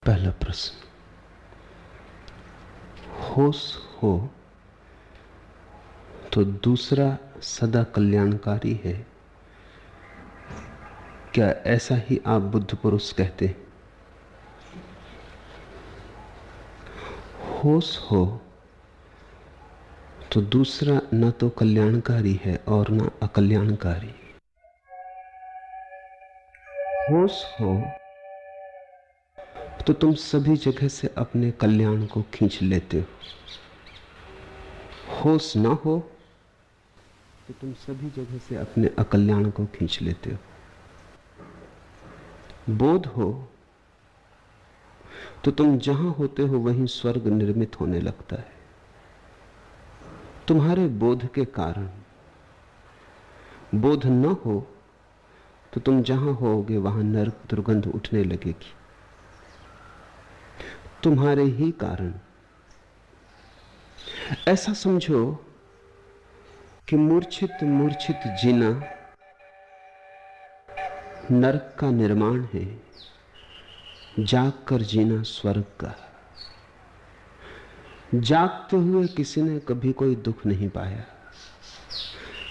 पहला प्रश्न, होश हो तो दूसरा सदा कल्याणकारी है, क्या ऐसा ही आप बुद्ध पुरुष कहते हैं? होश हो तो दूसरा न तो कल्याणकारी है और न अकल्याणकारी। होश हो तो तुम सभी जगह से अपने कल्याण को खींच लेते हो। होश न हो तो तुम सभी जगह से अपने अकल्याण को खींच लेते हो। बोध हो तो तुम जहां होते हो वहीं स्वर्ग निर्मित होने लगता है। तुम्हारे बोध के कारण। बोध न हो तो तुम जहां होगे वहां नरक दुर्गंध उठने लगेगी। तुम्हारे ही कारण। ऐसा समझो कि मूर्छित मूर्छित जीना नरक का निर्माण है, जाग कर जीना स्वर्ग का। जागते हुए किसी ने कभी कोई दुख नहीं पाया,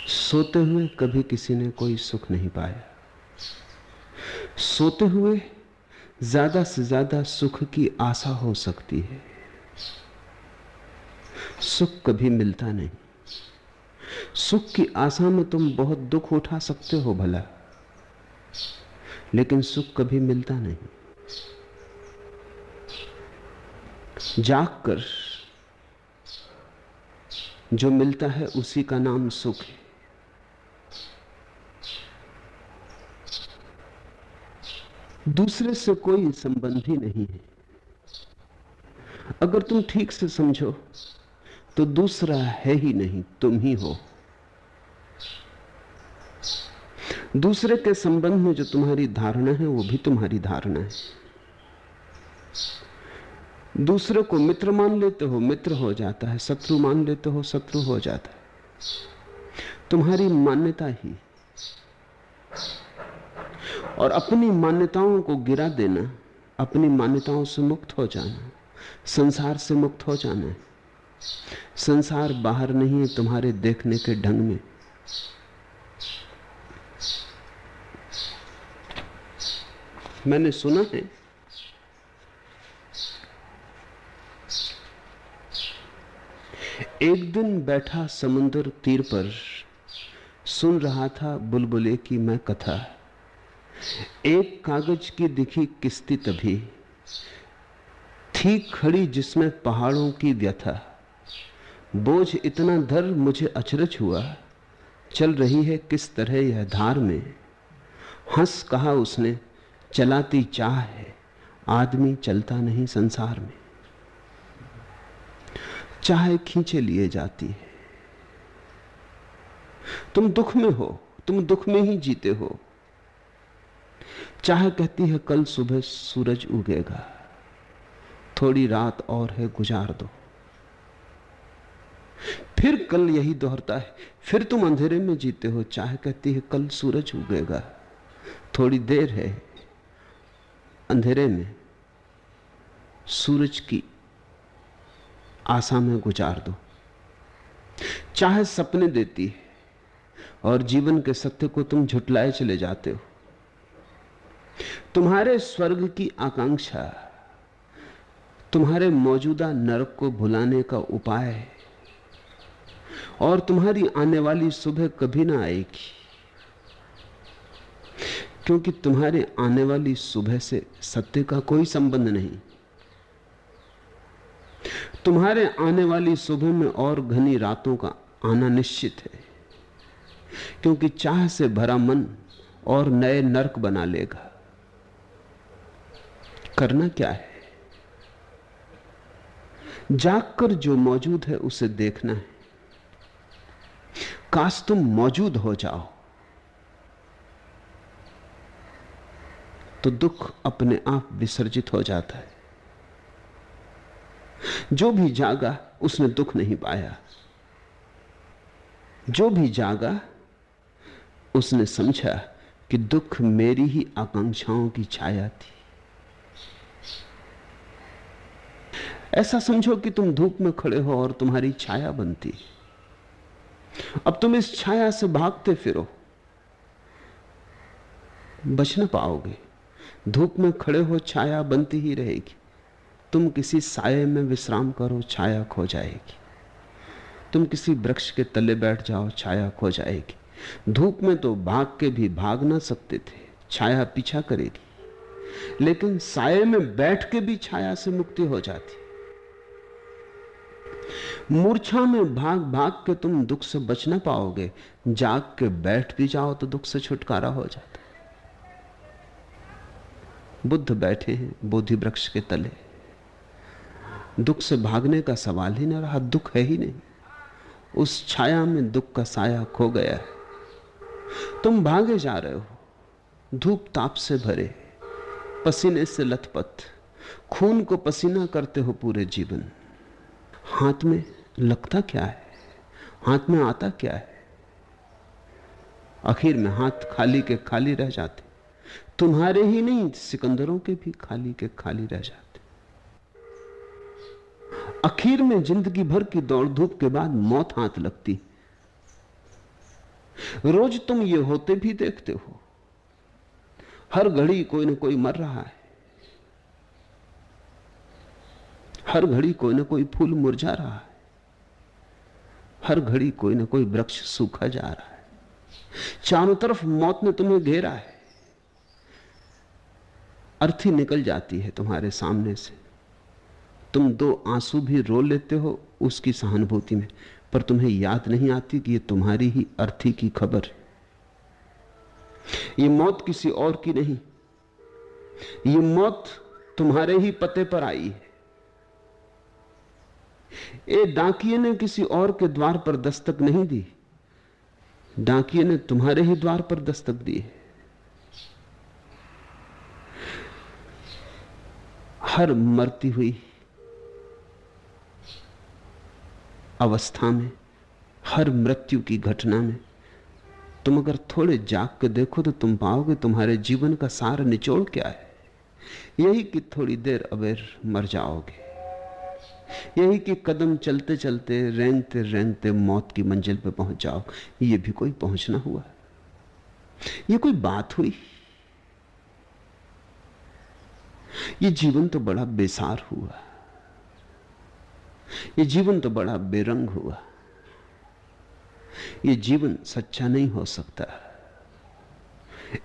सोते हुए कभी किसी ने कोई सुख नहीं पाया। सोते हुए ज्यादा से ज्यादा सुख की आशा हो सकती है, सुख कभी मिलता नहीं। सुख की आशा में तुम बहुत दुख उठा सकते हो भला, लेकिन सुख कभी मिलता नहीं। जागकर जो मिलता है उसी का नाम सुख है। दूसरे से कोई संबंध ही नहीं है। अगर तुम ठीक से समझो तो दूसरा है ही नहीं, तुम ही हो। दूसरे के संबंध में जो तुम्हारी धारणा है वो भी तुम्हारी धारणा है। दूसरे को मित्र मान लेते हो, मित्र हो जाता है। शत्रु मान लेते हो, शत्रु हो जाता है। तुम्हारी मान्यता ही। और अपनी मान्यताओं को गिरा देना, अपनी मान्यताओं से मुक्त हो जाना, संसार से मुक्त हो जाना है। संसार बाहर नहीं है तुम्हारे देखने के ढंग में। मैंने सुना है एक दिन बैठा समुद्र तीर पर, सुन रहा था बुलबुले की मैं कथा। एक कागज की दिखी किस्ती तभी, थी खड़ी जिसमें पहाड़ों की व्यथा। बोझ इतना धर मुझे अचरज हुआ, चल रही है किस तरह यह धार में। हंस कहा उसने, चलाती चाह है, आदमी चलता नहीं संसार में। चाहे खींचे लिए जाती है। तुम दुख में हो, तुम दुख में ही जीते हो। चाहे कहती है कल सुबह सूरज उगेगा, थोड़ी रात और है गुजार दो। फिर कल यही दोहरता है, फिर तुम अंधेरे में जीते हो। चाहे कहती है कल सूरज उगेगा, थोड़ी देर है अंधेरे में, सूरज की आशा में गुजार दो। चाहे सपने देती है और जीवन के सत्य को तुम झुटलाए चले जाते हो। तुम्हारे स्वर्ग की आकांक्षा तुम्हारे मौजूदा नरक को भुलाने का उपाय है, और तुम्हारी आने वाली सुबह कभी ना आएगी, क्योंकि तुम्हारे आने वाली सुबह से सत्य का कोई संबंध नहीं। तुम्हारे आने वाली सुबह में और घनी रातों का आना निश्चित है, क्योंकि चाह से भरा मन और नए नरक बना लेगा। करना क्या है? जागकर जो मौजूद है उसे देखना है। काश तुम मौजूद हो जाओ तो दुख अपने आप विसर्जित हो जाता है। जो भी जागा उसने दुख नहीं पाया। जो भी जागा उसने समझा कि दुख मेरी ही आकांक्षाओं की छाया थी। ऐसा समझो कि तुम धूप में खड़े हो और तुम्हारी छाया बनती। अब तुम इस छाया से भागते फिरो, बच न पाओगे। धूप में खड़े हो, छाया बनती ही रहेगी। तुम किसी साये में विश्राम करो, छाया खो जाएगी। तुम किसी वृक्ष के तले बैठ जाओ, छाया खो जाएगी। धूप में तो भाग के भी भाग ना सकते थे, छाया पीछा करेगी। लेकिन साये में बैठ के भी छाया से मुक्ति हो जाती। मूर्छा में भाग भाग के तुम दुख से बच ना पाओगे, जाग के बैठ भी जाओ तो दुख से छुटकारा हो जाता। बुद्ध बैठे हैं बोधि वृक्ष के तले, दुख से भागने का सवाल ही न रहा, दुख है ही नहीं। उस छाया में दुख का साया खो गया है। तुम भागे जा रहे हो, धूप ताप से भरे, पसीने से लथपथ, खून को पसीना करते हो पूरे जीवन। हाथ में लगता क्या है, हाथ में आता क्या है? आखिर में हाथ खाली के खाली रह जाते। तुम्हारे ही नहीं, सिकंदरों के भी खाली के खाली रह जाते। आखिर में जिंदगी भर की दौड़ धूप के बाद मौत हाथ लगती। रोज तुम ये होते भी देखते हो, हर घड़ी कोई ना कोई मर रहा है, हर घड़ी कोई ना कोई फूल मुरझा रहा है, हर घड़ी कोई ना कोई वृक्ष सूखा जा रहा है। चारों तरफ मौत ने तुम्हें घेरा है। अर्थी निकल जाती है तुम्हारे सामने से, तुम दो आंसू भी रो लेते हो उसकी सहानुभूति में, पर तुम्हें याद नहीं आती कि ये तुम्हारी ही अर्थी की खबर है। ये मौत किसी और की नहीं, ये मौत तुम्हारे ही पते पर आई है। ए डाकिये ने किसी और के द्वार पर दस्तक नहीं दी, डाकिये ने तुम्हारे ही द्वार पर दस्तक दी है। हर मरती हुई अवस्था में, हर मृत्यु की घटना में तुम अगर थोड़े जाग के देखो तो तुम पाओगे तुम्हारे जीवन का सार निचोड़ क्या है। यही कि थोड़ी देर अबेर मर जाओगे, यही कि कदम चलते चलते रेंगते रेंगते मौत की मंजिल पे पहुंच जाओ। ये भी कोई पहुंचना हुआ? ये कोई बात हुई? ये जीवन तो बड़ा बेसार हुआ, ये जीवन तो बड़ा बेरंग हुआ, ये जीवन सच्चा नहीं हो सकता।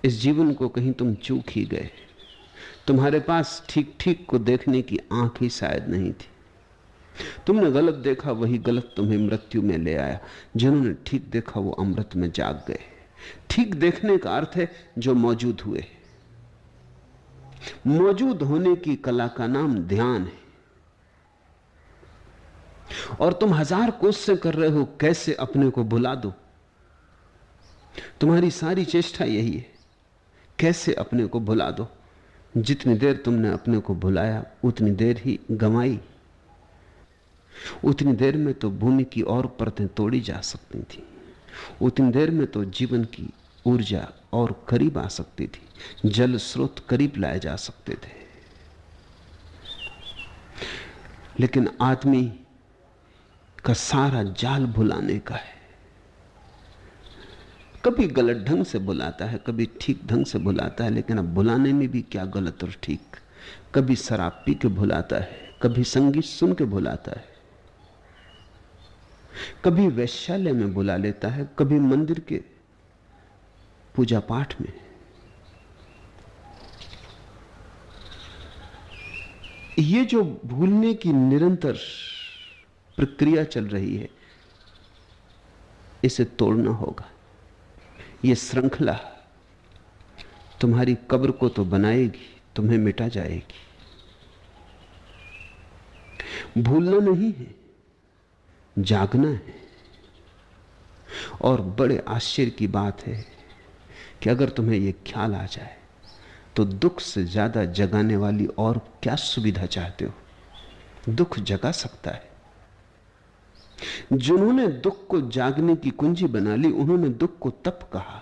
इस जीवन को कहीं तुम चूक ही गए। तुम्हारे पास ठीक ठीक को देखने की आंख ही शायद नहीं थी। तुमने गलत देखा, वही गलत तुम्हें मृत्यु में ले आया। जिन्होंने ठीक देखा वो अमृत में जाग गए। ठीक देखने का अर्थ है जो मौजूद हुए। मौजूद होने की कला का नाम ध्यान है। और तुम हजार कोशिशें कर रहे हो कैसे अपने को भुला दो। तुम्हारी सारी चेष्टा यही है, कैसे अपने को भुला दो। जितनी देर तुमने अपने को भुलाया उतनी देर ही गंवाई। उतनी देर में तो भूमि की और परतें तोड़ी जा सकती थी, उतनी देर में तो जीवन की ऊर्जा और करीब आ सकती थी, जल स्रोत करीब लाए जा सकते थे। लेकिन आदमी का सारा जाल भुलाने का है। कभी गलत ढंग से बुलाता है, कभी ठीक ढंग से बुलाता है, लेकिन अब बुलाने में भी क्या गलत और ठीक। कभी शराब पी के भुलाता है, कभी संगीत सुन के भुलाता है, कभी वैश्यालय में बुला लेता है, कभी मंदिर के पूजा पाठ में। ये जो भूलने की निरंतर प्रक्रिया चल रही है, इसे तोड़ना होगा। ये श्रृंखला तुम्हारी कब्र को तो बनाएगी, तुम्हें मिटा जाएगी। भूलना नहीं है, जागना है। और बड़े आश्चर्य की बात है कि अगर तुम्हें यह ख्याल आ जाए तो दुख से ज्यादा जगाने वाली और क्या सुविधा चाहते हो। दुख जगा सकता है। जिन्होंने दुख को जागने की कुंजी बना ली, उन्होंने दुख को तप कहा।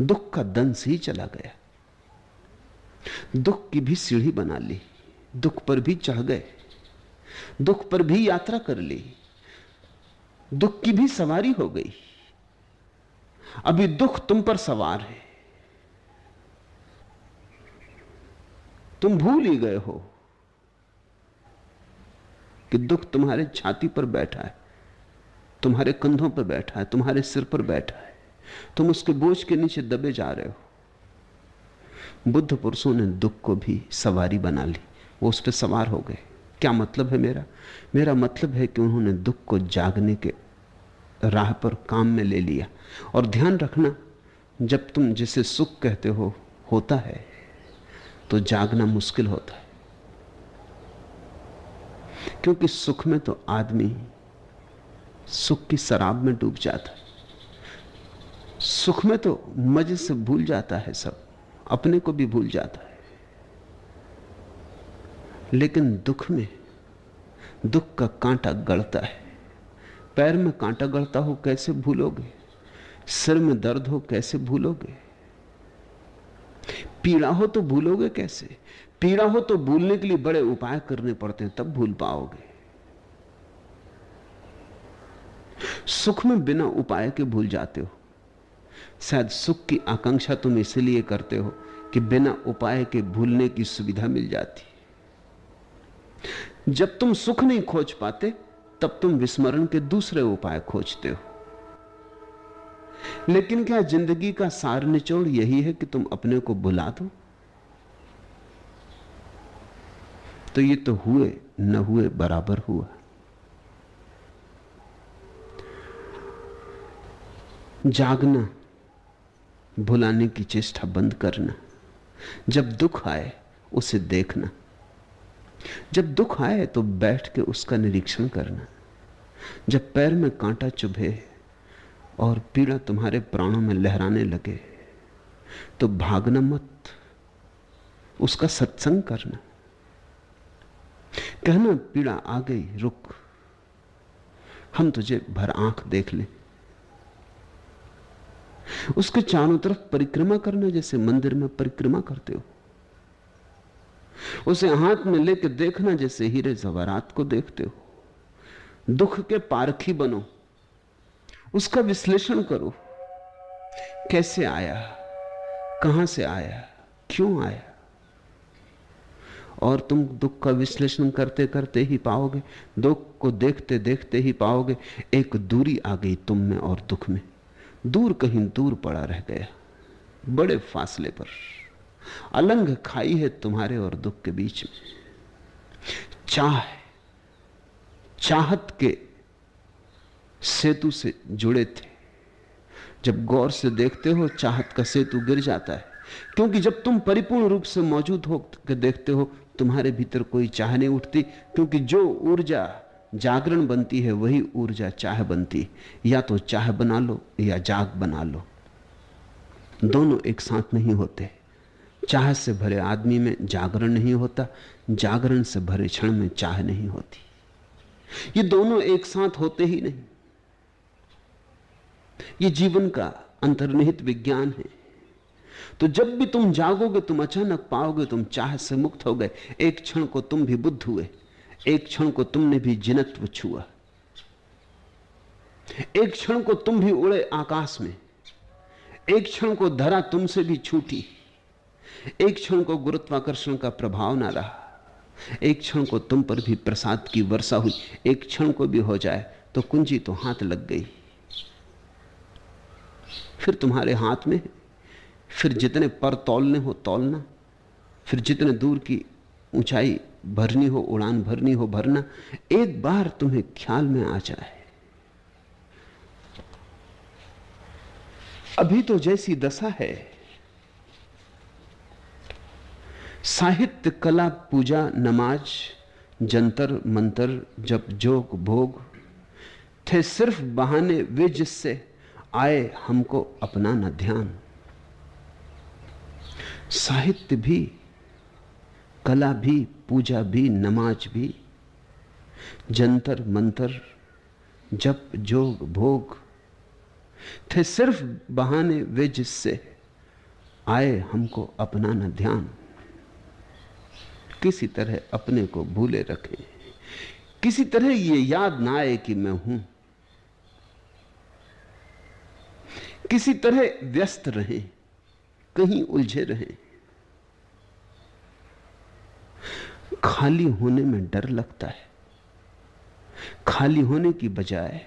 दुख का दंश ही चला गया। दुख की भी सीढ़ी बना ली, दुख पर भी चढ़ गए, दुख पर भी यात्रा कर ली, दुख की भी सवारी हो गई। अभी दुख तुम पर सवार है, तुम भूल ही गए हो कि दुख तुम्हारे छाती पर बैठा है, तुम्हारे कंधों पर बैठा है, तुम्हारे सिर पर बैठा है, तुम उसके बोझ के नीचे दबे जा रहे हो। बुद्ध पुरुषों ने दुख को भी सवारी बना ली, वो उस पर सवार हो गए। क्या मतलब है मेरा मतलब है कि उन्होंने दुख को जागने के राह पर काम में ले लिया। और ध्यान रखना, जब तुम जिसे सुख कहते हो होता है तो जागना मुश्किल होता है, क्योंकि सुख में तो आदमी सुख की शराब में डूब जाता है। सुख में तो मजे से भूल जाता है, सब अपने को भी भूल जाता है। लेकिन दुख में, दुख का कांटा गड़ता है। पैर में कांटा गड़ता हो कैसे भूलोगे? सिर में दर्द हो कैसे भूलोगे? पीड़ा हो तो भूलोगे कैसे? पीड़ा हो तो भूलने के लिए बड़े उपाय करने पड़ते हैं, तब भूल पाओगे। सुख में बिना उपाय के भूल जाते हो। शायद सुख की आकांक्षा तुम इसलिए करते हो कि बिना उपाय के भूलने की सुविधा मिल जाती। जब तुम सुख नहीं खोज पाते तब तुम विस्मरण के दूसरे उपाय खोजते हो। लेकिन क्या जिंदगी का सार निचोड़ यही है कि तुम अपने को भुला दो? तो ये तो हुए न हुए बराबर हुआ। जागना, भुलाने की चेष्टा बंद करना। जब दुख आए उसे देखना, जब दुख आए तो बैठ के उसका निरीक्षण करना। जब पैर में कांटा चुभे और पीड़ा तुम्हारे प्राणों में लहराने लगे तो भागना मत, उसका सत्संग करना। कहना पीड़ा आ गई, रुक, हम तुझे भर आंख देख लें। उसके चारों तरफ परिक्रमा करना, जैसे मंदिर में परिक्रमा करते हो। उसे हाथ में लेकर देखना जैसे हीरे जवाहरात को देखते हो। दुख के पारखी बनो, उसका विश्लेषण करो। कैसे आया, कहां से आया, क्यों आया? और तुम दुख का विश्लेषण करते करते ही पाओगे, दुख को देखते देखते ही पाओगे, एक दूरी आ गई तुम में और दुख में। दूर कहीं दूर पड़ा रह गया, बड़े फासले पर अलंग खाई है तुम्हारे और दुख के बीच में। चाहत के सेतु से जुड़े थे, जब गौर से देखते हो चाहत का सेतु गिर जाता है। क्योंकि जब तुम परिपूर्ण रूप से मौजूद हो के देखते हो, तुम्हारे भीतर कोई चाह नहीं उठती। क्योंकि जो ऊर्जा जागरण बनती है वही ऊर्जा चाह बनती। या तो चाह बना लो या जाग बना लो, दोनों एक साथ नहीं होते। चाह से भरे आदमी में जागरण नहीं होता, जागरण से भरे क्षण में चाह नहीं होती। ये दोनों एक साथ होते ही नहीं। ये जीवन का अंतर्निहित विज्ञान है। तो जब भी तुम जागोगे तुम अचानक पाओगे तुम चाह से मुक्त हो गए। एक क्षण को तुम भी बुद्ध हुए, एक क्षण को तुमने भी जिनत्व छुआ, एक क्षण को तुम भी उड़े आकाश में, एक क्षण को धरा तुमसे भी छूटी, एक क्षण को गुरुत्वाकर्षण का प्रभाव ना रहा, एक क्षण को तुम पर भी प्रसाद की वर्षा हुई। एक क्षण को भी हो जाए तो कुंजी तो हाथ लग गई, फिर तुम्हारे हाथ में। फिर जितने पर तौलने हो तौलना, फिर जितने दूर की ऊंचाई भरनी हो, उड़ान भरनी हो भरना। एक बार तुम्हें ख्याल में आ जाए, अभी तो जैसी दशा है, साहित्य कला पूजा नमाज जंतर मंतर जप जोग भोग थे सिर्फ बहाने वे जिससे आए हमको अपना न ध्यान। साहित्य भी, कला भी, पूजा भी, नमाज भी, जंतर मंतर जप जोग भोग थे सिर्फ बहाने वे जिससे आए हमको अपना न ध्यान। किसी तरह अपने को भूले रखें, किसी तरह ये याद ना आए कि मैं हूं, किसी तरह व्यस्त रहें, कहीं उलझे रहें। खाली होने में डर लगता है। खाली होने की बजाय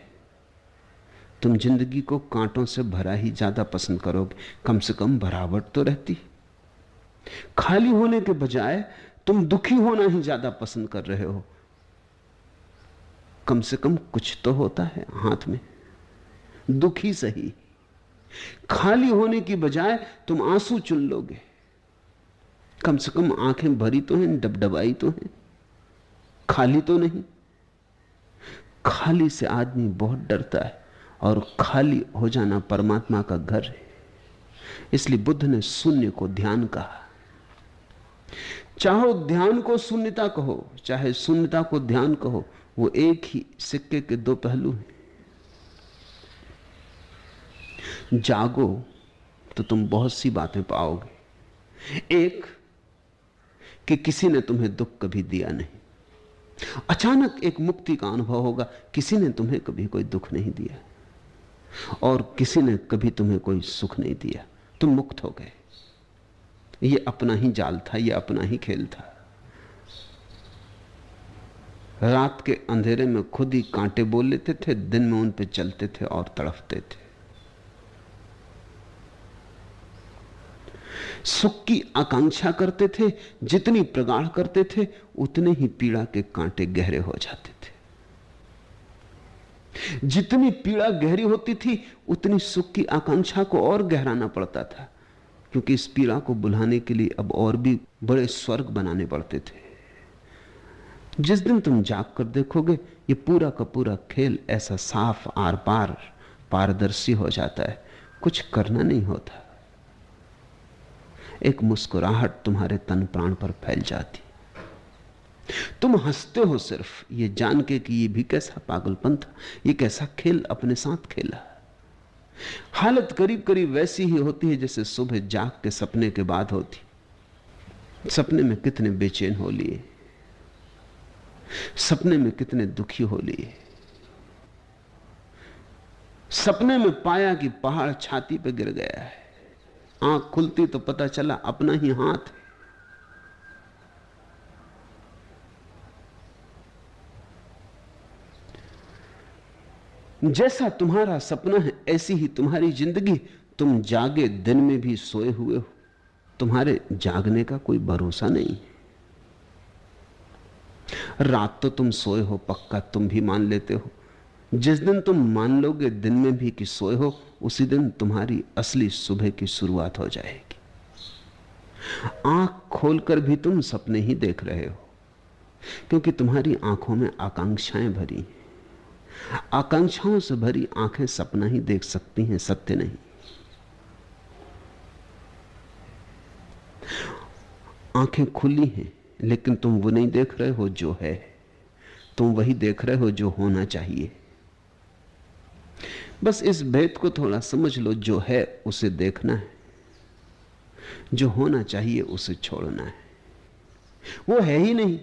तुम जिंदगी को कांटों से भरा ही ज्यादा पसंद करोगे, कम से कम भरावट तो रहती। खाली होने के बजाय तुम दुखी होना ही ज्यादा पसंद कर रहे हो, कम से कम कुछ तो होता है हाथ में, दुखी सही। खाली होने की बजाय तुम आंसू चुन लोगे, कम से कम आंखें भरी तो हैं, डबडबाई तो हैं, खाली तो नहीं। खाली से आदमी बहुत डरता है, और खाली हो जाना परमात्मा का घर है। इसलिए बुद्ध ने शून्य को ध्यान कहा। चाहो ध्यान को शून्यता कहो, चाहे शून्यता को ध्यान कहो, वो एक ही सिक्के के दो पहलू हैं। जागो तो तुम बहुत सी बातें पाओगे। एक कि किसी ने तुम्हें दुख कभी दिया नहीं, अचानक एक मुक्ति का अनुभव होगा, किसी ने तुम्हें कभी कोई दुख नहीं दिया, और किसी ने कभी तुम्हें कोई सुख नहीं दिया, तुम मुक्त हो गए। ये अपना ही जाल था, ये अपना ही खेल था। रात के अंधेरे में खुद ही कांटे बोल लेते थे, दिन में उन पे चलते थे और तड़फते थे। सुख की आकांक्षा करते थे, जितनी प्रगाढ़ करते थे उतने ही पीड़ा के कांटे गहरे हो जाते थे। जितनी पीड़ा गहरी होती थी उतनी सुख की आकांक्षा को और गहराना पड़ता था, क्योंकि इस पीड़ा को बुलाने के लिए अब और भी बड़े स्वर्ग बनाने पड़ते थे। जिस दिन तुम जाग कर देखोगे ये पूरा का पूरा खेल ऐसा साफ आर पार पारदर्शी हो जाता है, कुछ करना नहीं होता। एक मुस्कुराहट तुम्हारे तन प्राण पर फैल जाती, तुम हंसते हो सिर्फ ये जान के कि ये भी कैसा पागलपन था, ये कैसा खेल अपने साथ खेला। हालत करीब करीब वैसी ही होती है जैसे सुबह जाग के सपने के बाद होती। सपने में कितने बेचैन हो लिए, सपने में कितने दुखी हो लिए। सपने में पाया कि पहाड़ छाती पे गिर गया है, आंख खुलती तो पता चला अपना ही हाथ। जैसा तुम्हारा सपना है ऐसी ही तुम्हारी जिंदगी। तुम जागे दिन में भी सोए हुए हो, तुम्हारे जागने का कोई भरोसा नहीं। रात तो तुम सोए हो पक्का, तुम भी मान लेते हो। जिस दिन तुम मान लोगे दिन में भी कि सोए हो, उसी दिन तुम्हारी असली सुबह की शुरुआत हो जाएगी। आंख खोलकर भी तुम सपने ही देख रहे हो, क्योंकि तुम्हारी आंखों में आकांक्षाएं भरी हैं। आकांक्षाओं से भरी आंखें सपना ही देख सकती हैं, सत्य नहीं। आंखें खुली हैं, लेकिन तुम वो नहीं देख रहे हो जो है, तुम वही देख रहे हो जो होना चाहिए। बस इस भेद को थोड़ा समझ लो, जो है उसे देखना है, जो होना चाहिए उसे छोड़ना है। वो है ही नहीं,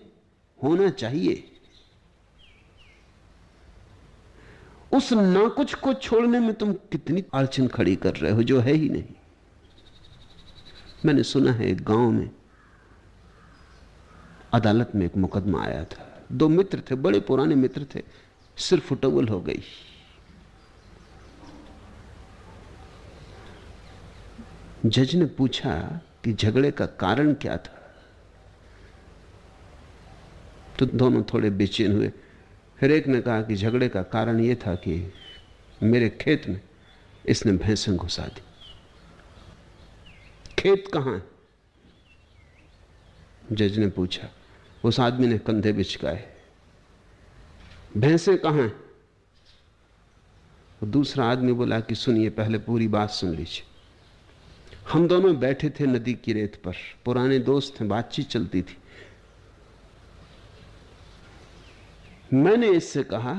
होना चाहिए। उस ना कुछ को छोड़ने में तुम कितनी अड़चन खड़ी कर रहे हो जो है ही नहीं। मैंने सुना है एक गांव में अदालत में एक मुकदमा आया था। दो मित्र थे, बड़े पुराने मित्र थे, सिर फुटबल हो गई। जज ने पूछा कि झगड़े का कारण क्या था, तो दोनों थोड़े बेचैन हुए। फिर एक ने कहा कि झगड़े का कारण यह था कि मेरे खेत में इसने भैंसें घुसा दी। खेत कहां है? जज ने पूछा। उस आदमी ने कंधे बिचकाए। भैंसें कहां हैं? दूसरा आदमी बोला कि सुनिए, पहले पूरी बात सुन लीजिए। हम दोनों बैठे थे नदी की रेत पर, पुराने दोस्त थे, बातचीत चलती थी। मैंने इससे कहा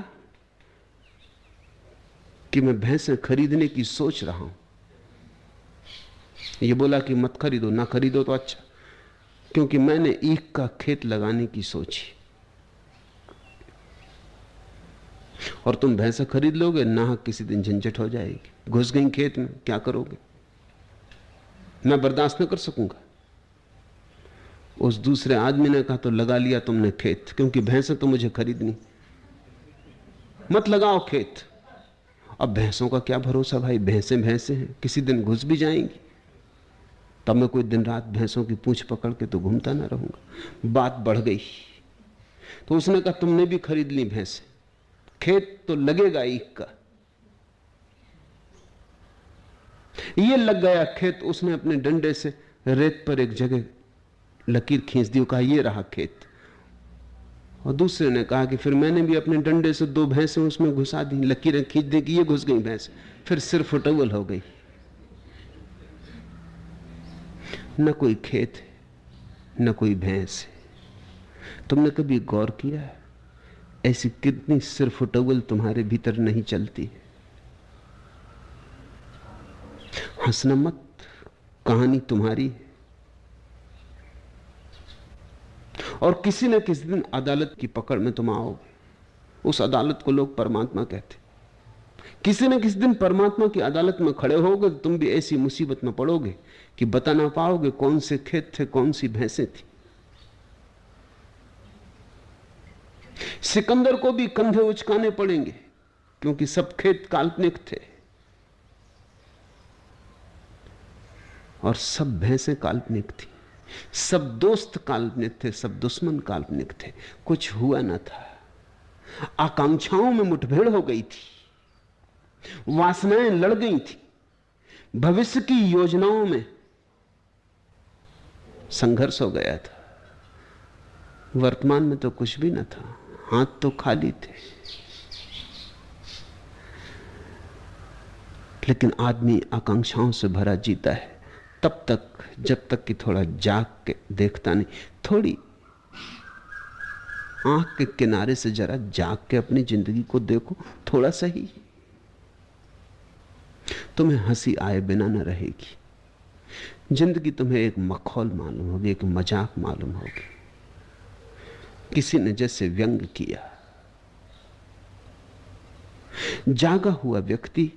कि मैं भैंसें खरीदने की सोच रहा हूं। ये बोला कि मत खरीदो, ना खरीदो तो अच्छा, क्योंकि मैंने ईख का खेत लगाने की सोची। और तुम भैंसा खरीद लोगे, नाहक किसी दिन झंझट हो जाएगी, घुस गई खेत में, क्या करोगे? मैं बर्दाश्त न कर सकूंगा। उस दूसरे आदमी ने कहा तो लगा लिया तुमने खेत, क्योंकि भैंसा तो मुझे खरीदनी, मत लगाओ खेत। अब भैंसों का क्या भरोसा भाई, भैंसे भैंसे हैं, किसी दिन घुस भी जाएंगी। तब मैं कोई दिन रात भैंसों की पूंछ पकड़ के तो घूमता ना रहूंगा। बात बढ़ गई तो उसने कहा तुमने भी खरीद ली भैंसे, खेत तो लगेगा ईख का। ये लग गया खेत, उसने अपने डंडे से रेत पर एक जगह लकीर खींच दी, कहा ये रहा खेत। और दूसरे ने कहा कि फिर मैंने भी अपने डंडे से 2 भैंसें उसमें घुसा दी, लकीरें खींच दी कि ये घुस गई भैंस, फिर सिर फुटवल हो गई। न कोई खेत है, न कोई भैंस है। तुमने कभी गौर किया है ऐसी कितनी सिर फुटवल तुम्हारे भीतर नहीं चलती है? हंसना मत, कहानी तुम्हारी है। और किसी न किसी दिन अदालत की पकड़ में तुम आओगे। उस अदालत को लोग परमात्मा कहते। किसी न किसी दिन परमात्मा की अदालत में खड़े होगे तो तुम भी ऐसी मुसीबत में पड़ोगे कि बता ना पाओगे कौन से खेत थे, कौन सी भैंसें थी। सिकंदर को भी कंधे उचकाने पड़ेंगे, क्योंकि सब खेत काल्पनिक थे और सब भैंसें काल्पनिक थी। सब दोस्त काल्पनिक थे, सब दुश्मन काल्पनिक थे। कुछ हुआ न था। आकांक्षाओं में मुठभेड़ हो गई थी, वासनाएं लड़ गई थी, भविष्य की योजनाओं में संघर्ष हो गया था। वर्तमान में तो कुछ भी न था, हाथ तो खाली थे। लेकिन आदमी आकांक्षाओं से भरा जीता है तब तक जब तक कि थोड़ा जाग के देखता नहीं। थोड़ी आंख के किनारे से जरा जाग के अपनी जिंदगी को देखो, थोड़ा सही। तुम्हें हंसी आए बिना न रहेगी। जिंदगी तुम्हें एक मखौल मालूम होगी, एक मजाक मालूम होगी। किसी ने जैसे व्यंग किया। जागा हुआ व्यक्ति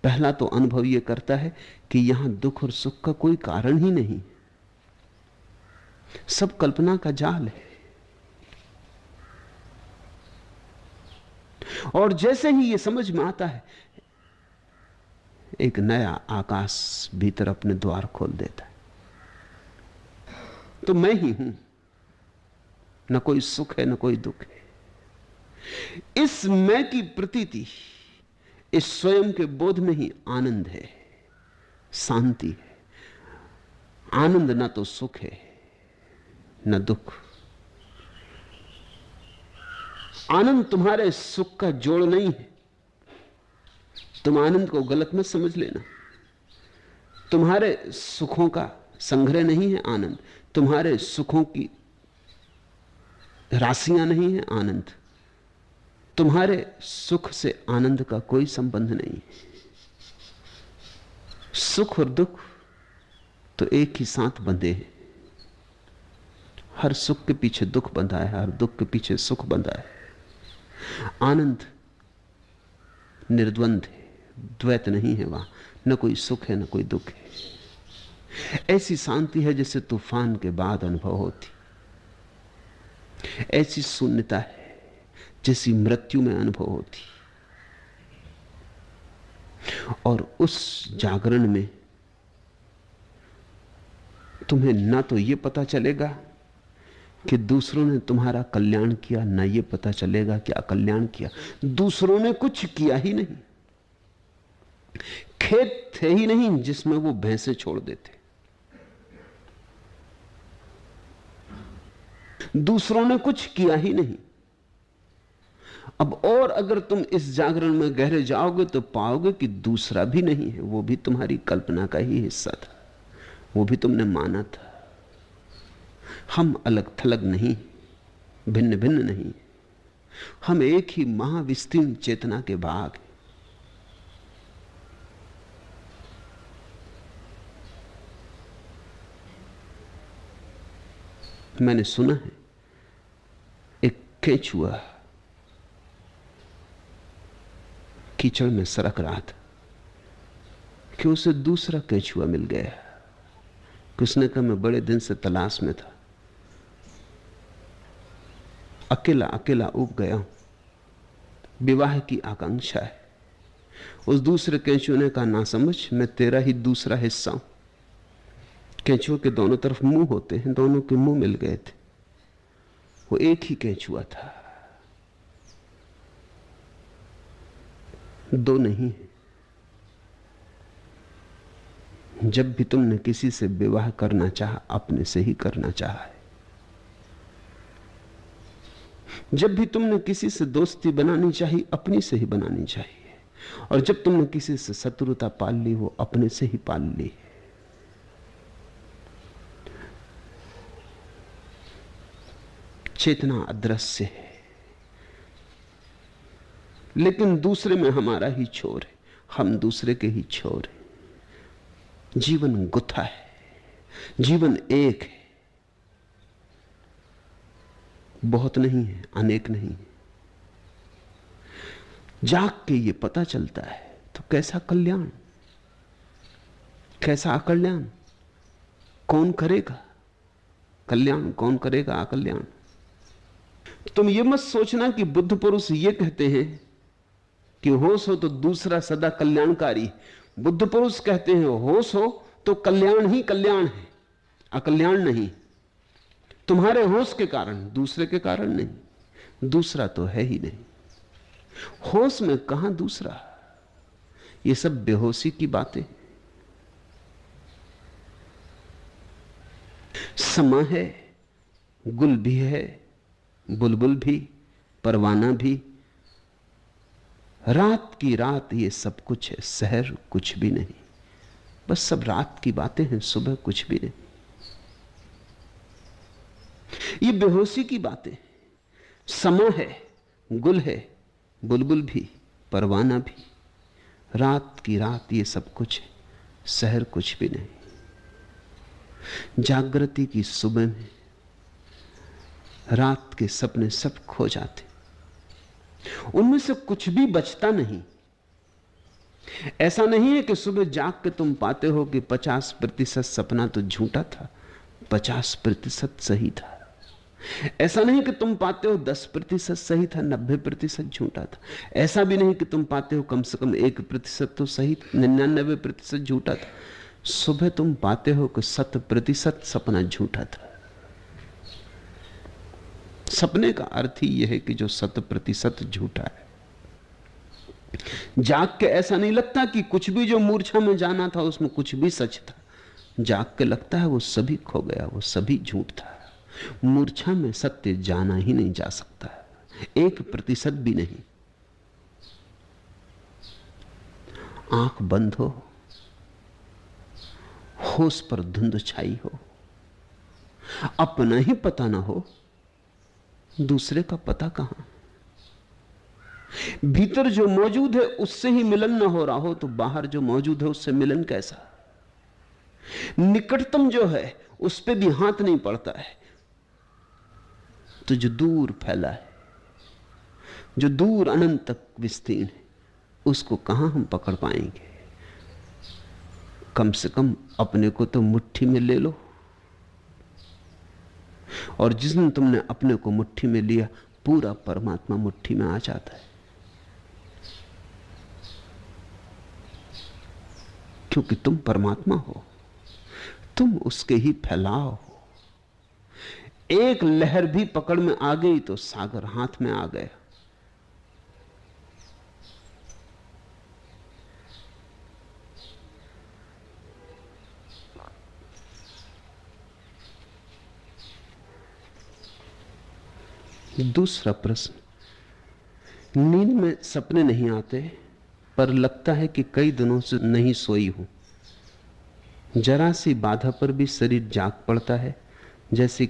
पहला तो अनुभव यह करता है कि यहां दुख और सुख का कोई कारण ही नहीं, सब कल्पना का जाल है। और जैसे ही यह समझ में आता है, एक नया आकाश भीतर अपने द्वार खोल देता है। तो मैं ही हूं, न कोई सुख है न कोई दुख है। इस मैं की प्रतीति, इस स्वयं के बोध में ही आनंद है, शांति है। आनंद ना तो सुख है न दुख। आनंद तुम्हारे सुख का जोड़ नहीं है। तुम आनंद को गलत मत समझ लेना। तुम्हारे सुखों का संग्रह नहीं है आनंद, तुम्हारे सुखों की राशियां नहीं है आनंद। तुम्हारे सुख से आनंद का कोई संबंध नहीं। सुख और दुख तो एक ही साथ बंधे हैं। हर सुख के पीछे दुख बंधा है, हर दुख के पीछे सुख बंधा है। आनंद निर्द्वंद है, द्वैत नहीं है। वहां न कोई सुख है न कोई दुख है। ऐसी शांति है जैसे तूफान के बाद अनुभव होती। ऐसी शून्यता है जैसी मृत्यु में अनुभव होती। और उस जागरण में तुम्हें ना तो यह पता चलेगा कि दूसरों ने तुम्हारा कल्याण किया, ना यह पता चलेगा कि अकल्याण किया। दूसरों ने कुछ किया ही नहीं। खेत थे ही नहीं जिसमें वो भैंसे छोड़ देते। दूसरों ने कुछ किया ही नहीं। अब और अगर तुम इस जागरण में गहरे जाओगे तो पाओगे कि दूसरा भी नहीं है, वो भी तुम्हारी कल्पना का ही हिस्सा था, वो भी तुमने माना था। हम अलग थलग नहीं, भिन्न भिन्न नहीं, हम एक ही महाविस्तीर्ण चेतना के भाग हैं। मैंने सुना है एक केंचुआ कीचड़ में सरक रहा था कि उसे दूसरा केंचुआ मिल गया कि उसने कहा मैं बड़े दिन से तलाश में था, अकेला अकेला उब गया हूं, विवाह की आकांक्षा है। उस दूसरे केंचुए ने कहा ना समझ, मैं तेरा ही दूसरा हिस्सा हूं। केंचुए के दोनों तरफ मुंह होते हैं, दोनों के मुंह मिल गए थे, वो एक ही केंचुआ था, दो नहीं। जब भी तुमने किसी से विवाह करना चाहा, अपने से ही करना चाहा है। जब भी तुमने किसी से दोस्ती बनानी चाहिए, अपनी से ही बनानी चाहिए। और जब तुमने किसी से शत्रुता पाल ली, वो अपने से ही पाल ली। चेतना अदृश्य है, लेकिन दूसरे में हमारा ही छोर है, हम दूसरे के ही छोर हैं। जीवन गुथा है, जीवन एक है, बहुत नहीं है, अनेक नहीं है। जाग के ये पता चलता है तो कैसा कल्याण, कैसा अकल्याण। कौन करेगा कल्याण, कौन करेगा अकल्याण। तुम ये मत सोचना कि बुद्ध पुरुष ये कहते हैं कि होश हो तो दूसरा सदा कल्याणकारी। बुद्ध पुरुष कहते हैं होश हो तो कल्याण ही कल्याण है, अकल्याण नहीं। तुम्हारे होश के कारण, दूसरे के कारण नहीं। दूसरा तो है ही नहीं, होश में कहां दूसरा। ये सब बेहोशी की बातें। समा है, गुल भी है, बुलबुल भी, परवाना भी, रात की रात ये सब कुछ है, शहर कुछ भी नहीं। बस सब रात की बातें हैं, सुबह कुछ भी नहीं। ये बेहोशी की बातें। समा है, गुल है, बुलबुल भी, परवाना भी, रात की रात ये सब कुछ है, शहर कुछ भी नहीं। जागृति की सुबह में रात के सपने सब खो जाते, उनमें से कुछ भी बचता नहीं। ऐसा नहीं है कि सुबह जाग के तुम पाते हो कि 50% सपना तो झूठा था, 50% सही था। ऐसा नहीं कि तुम पाते हो 10% सही था, 90% झूठा था। ऐसा भी नहीं कि तुम पाते हो कम से कम 1% तो सही, 99% झूठा था। सुबह तुम पाते हो कि 100% सपना झूठा था। सपने का अर्थ ही यह है कि जो 100% झूठा है। जाग के ऐसा नहीं लगता कि कुछ भी जो मूर्छा में जाना था उसमें कुछ भी सच था। जाग के लगता है वो सभी खो गया, वो सभी झूठ था। मूर्छा में सत्य जाना ही नहीं जा सकता, 1% भी नहीं। आंख बंद हो, होश पर धुंध छाई हो, अपना ही पता ना हो, दूसरे का पता कहां। भीतर जो मौजूद है उससे ही मिलन ना हो रहा हो तो बाहर जो मौजूद है उससे मिलन कैसा। निकटतम जो है उस पे भी हाथ नहीं पड़ता है, तो जो दूर फैला है, जो दूर अनंत तक विस्तीर्ण है, उसको कहां हम पकड़ पाएंगे। कम से कम अपने को तो मुट्ठी में ले लो, और जिस दिन तुमने अपने को मुट्ठी में लिया, पूरा परमात्मा मुट्ठी में आ जाता है। क्योंकि तुम परमात्मा हो, तुम उसके ही फैलाव हो। एक लहर भी पकड़ में आ गई तो सागर हाथ में आ गया। दूसरा प्रश्न, नींद में सपने नहीं आते पर लगता है कि कई दिनों से नहीं सोई हूं। जरा सी बाधा पर भी शरीर जाग पड़ता है, जैसे कि